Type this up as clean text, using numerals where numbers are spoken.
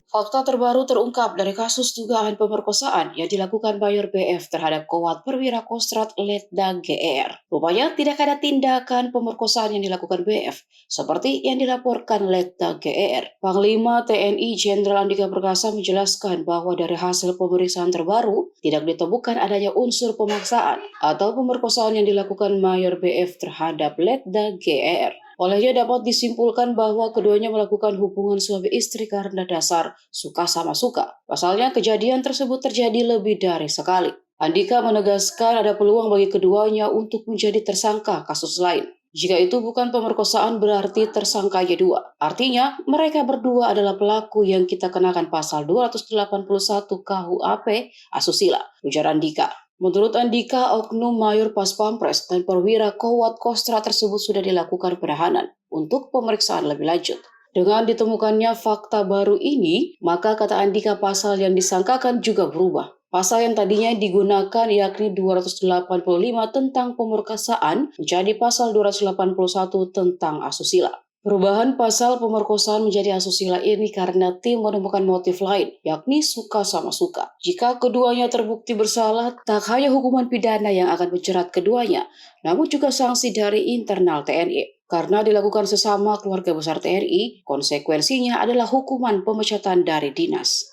Fakta terbaru terungkap dari kasus dugaan pemerkosaan yang dilakukan Mayor BF terhadap Kowat Perwira Kostrat Letda GR. Rupanya tidak ada tindakan pemerkosaan yang dilakukan BF, seperti yang dilaporkan Letda GR. Panglima TNI Jenderal Andika Perkasa menjelaskan bahwa dari hasil pemeriksaan terbaru, tidak ditemukan adanya unsur pemaksaan atau pemerkosaan yang dilakukan Mayor BF terhadap Letda GR. Olehnya dapat disimpulkan bahwa keduanya melakukan hubungan suami istri karena dasar suka sama suka. Pasalnya kejadian tersebut terjadi lebih dari sekali. Andika menegaskan ada peluang bagi keduanya untuk menjadi tersangka kasus lain. Jika itu bukan pemerkosaan berarti tersangkanya dua. Artinya mereka berdua adalah pelaku yang kita kenakan pasal 281 KUHP asusila, ujar Andika. Menurut Andika, oknum Mayor Pas Pampres dan perwira Kowat Kostra tersebut sudah dilakukan penahanan untuk pemeriksaan lebih lanjut. Dengan ditemukannya fakta baru ini, maka kata Andika pasal yang disangkakan juga berubah. Pasal yang tadinya digunakan yakni 285 tentang pemerkosaan menjadi pasal 281 tentang asusila. Perubahan pasal pemerkosaan menjadi asusila ini karena tim menemukan motif lain, yakni suka sama suka. Jika keduanya terbukti bersalah, tak hanya hukuman pidana yang akan menjerat keduanya, namun juga sanksi dari internal TNI. Karena dilakukan sesama keluarga besar TNI, konsekuensinya adalah hukuman pemecatan dari dinas.